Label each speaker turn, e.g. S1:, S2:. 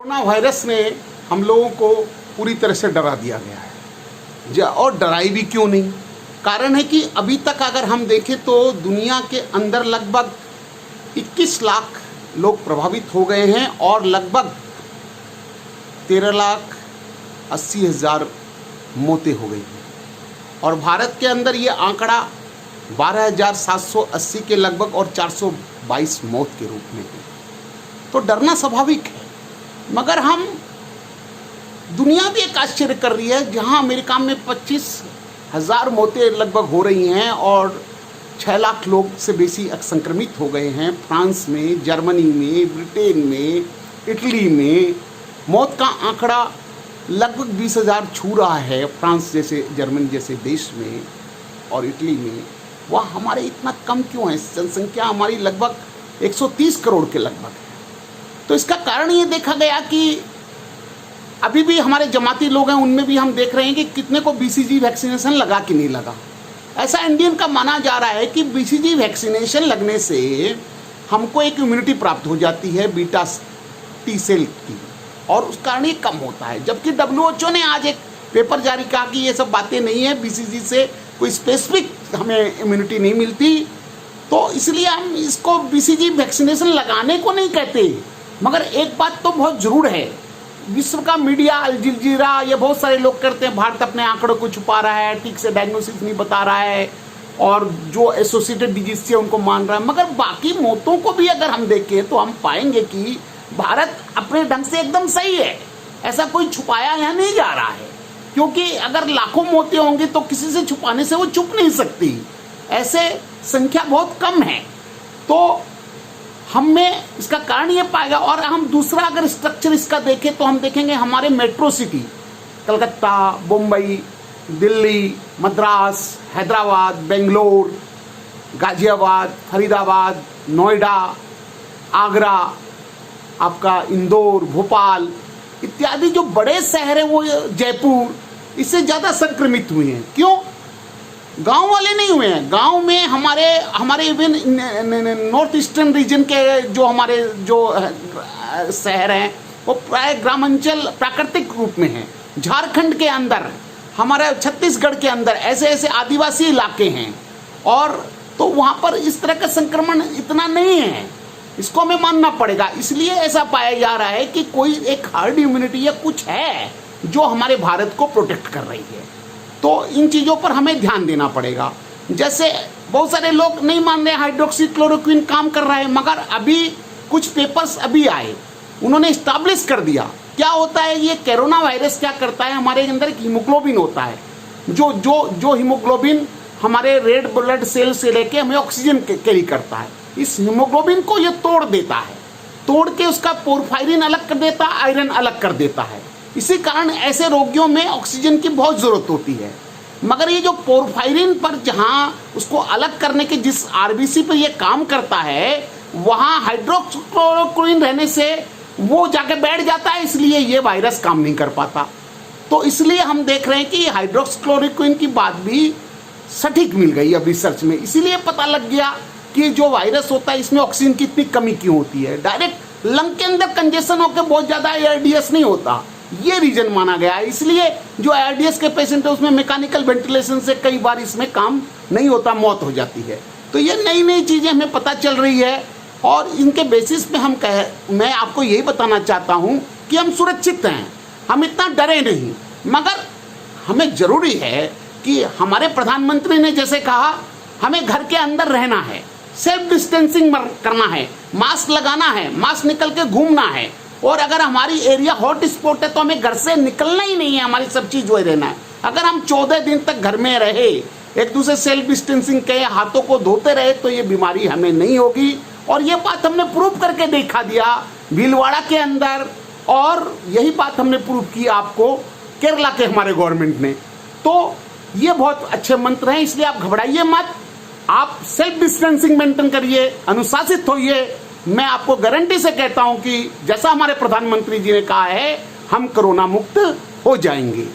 S1: Corona virus ने हम लोगों को पूरी तरह से डरा दिया गया है और डराई भी क्यों नहीं। कारण है कि अभी तक अगर हम देखें तो दुनिया के अंदर लगभग 21 लाख लोग प्रभावित हो गए हैं और लगभग 13,80,000 मौतें हो गई हैं। और भारत के अंदर ये आंकड़ा 12,780 के लगभग और 422 मौत के रूप में है। तो डरना स्वाभाविक है, मगर हम दुनिया भी एक आश्चर्य कर रही है, जहां अमेरिका में 25,000 मौतें लगभग हो रही हैं और 6 लाख लोग से बेसी संक्रमित हो गए हैं। फ्रांस में, जर्मनी में, ब्रिटेन में, इटली में मौत का आंकड़ा लगभग 20,000 छू रहा है। फ्रांस जैसे, जर्मनी जैसे देश में और इटली में, वह हमारे इतना कम क्यों है? जनसंख्या हमारी लगभग 130 करोड़ के लगभग है। तो इसका कारण ये देखा गया कि अभी भी हमारे जमाती लोग हैं, उनमें भी हम देख रहे हैं कि कितने को BCG वैक्सीनेशन लगा कि नहीं लगा। ऐसा इंडियन का माना जा रहा है कि BCG वैक्सीनेशन लगने से हमको एक इम्यूनिटी प्राप्त हो जाती है बीटा T सेल की, और उस कारण ये कम होता है। जबकि WHO ने आज एक पेपर जारी कहा कि ये सब बातें नहीं है, BCG से कोई स्पेसिफिक हमें इम्यूनिटी नहीं मिलती। तो इसलिए हम इसको BCG वैक्सीनेशन लगाने को नहीं कहते। मगर एक बात तो बहुत ज़रूर है, विश्व का मीडिया, अल जजीरा, ये बहुत सारे लोग करते हैं, भारत अपने आंकड़ों को छुपा रहा है, ठीक से डायग्नोसिस नहीं बता रहा है और जो एसोसिएटेड डिजीज से उनको मान रहा है। मगर बाकी मौतों को भी अगर हम देखें तो हम पाएंगे कि भारत अपने ढंग से एकदम सही है, ऐसा कोई छुपाया यहाँ नहीं जा रहा है। क्योंकि अगर लाखों मौतें होंगी तो किसी से छुपाने से वो छुप नहीं सकती, ऐसे संख्या बहुत कम है। तो हमें इसका कारण ये पाएगा। और हम दूसरा अगर स्ट्रक्चर इसका देखें तो हम देखेंगे हमारे मेट्रो सिटी कलकत्ता, मुंबई, दिल्ली, मद्रास, हैदराबाद, बेंगलोर, गाजियाबाद, फरीदाबाद, नोएडा, आगरा, आपका इंदौर, भोपाल इत्यादि जो बड़े शहर हैं, वो जयपुर, इससे ज़्यादा संक्रमित हुए हैं। क्यों? गांव वाले नहीं हुए हैं। गांव में हमारे इवन नॉर्थ ईस्टर्न रीजन के जो हमारे जो शहर हैं वो प्राय ग्रामांचल प्राकृतिक रूप में हैं। झारखंड के अंदर, हमारे छत्तीसगढ़ के अंदर ऐसे ऐसे आदिवासी इलाके हैं, और तो वहाँ पर इस तरह का संक्रमण इतना नहीं है, इसको हमें मानना पड़ेगा। इसलिए ऐसा पाया जा रहा है कि कोई एक हर्ड इम्यूनिटी या कुछ है जो हमारे भारत को प्रोटेक्ट कर रही है। तो इन चीज़ों पर हमें ध्यान देना पड़ेगा। जैसे बहुत सारे लोग नहीं मान रहे हाइड्रोक्सीक्लोरोक्विन काम कर रहा है, मगर अभी कुछ पेपर्स अभी आए, उन्होंने इस्टेब्लिश कर दिया क्या होता है। ये कोरोना वायरस क्या करता है, हमारे अंदर एक हीमोग्लोबिन होता है, जो हीमोग्लोबिन हमारे रेड ब्लड सेल से लेके हमें ऑक्सीजन कैरी करता है। इस हीमोग्लोबिन को ये तोड़ देता है, तोड़ के उसका पोरफायरिन अलग कर देता है, आयरन अलग कर देता है। इसी कारण ऐसे रोगियों में ऑक्सीजन की बहुत ज़रूरत होती है। मगर ये जो पोरफायरिन पर जहाँ उसको अलग करने के जिस RBC पर ये काम करता है, वहाँ हाइड्रोक्सीक्लोरोक्विन रहने से वो जाके बैठ जाता है, इसलिए ये वायरस काम नहीं कर पाता। तो इसलिए हम देख रहे हैं कि हाइड्रोक्सीक्लोरोक्विन की बात भी सटीक मिल गई अब रिसर्च में। इसीलिए पता लग गया कि जो वायरस होता है इसमें ऑक्सीजन की इतनी कमी क्यों होती है। डायरेक्ट लंग के अंदर कंजेशन होकर बहुत ज़्यादा ARDS नहीं होता, ये रीजन माना गया है। इसलिए जो ARDS के पेशेंट है उसमें मैकेनिकल वेंटिलेशन से कई बार इसमें काम नहीं होता, मौत हो जाती है। तो ये नई नई चीज़ें हमें पता चल रही है, और इनके बेसिस पे मैं आपको यही बताना चाहता हूँ कि हम सुरक्षित हैं, हम इतना डरे नहीं। मगर हमें ज़रूरी है कि हमारे प्रधानमंत्री ने जैसे कहा, हमें घर के अंदर रहना है, सेल्फ डिस्टेंसिंग करना है, मास्क लगाना है, मास्क निकल के घूमना है। और अगर हमारी एरिया हॉट स्पॉट है तो हमें घर से निकलना ही नहीं है, हमारी सब चीज़ वही रहना है। अगर हम 14 दिन तक घर में रहे, एक दूसरे सेल्फ डिस्टेंसिंग के, हाथों को धोते रहे, तो ये बीमारी हमें नहीं होगी। और ये बात हमने प्रूव करके दिखा दिया भीलवाड़ा के अंदर, और यही बात हमने प्रूव की आपको केरला के हमारे गवर्नमेंट ने। तो ये बहुत अच्छे मंत्र हैं, इसलिए आप घबराइए मत, आप सेल्फ डिस्टेंसिंग मेंटेन करिए, अनुशासित होइए। मैं आपको गारंटी से कहता हूं कि जैसा हमारे प्रधानमंत्री जी ने कहा है, हम कोरोना मुक्त हो जाएंगे।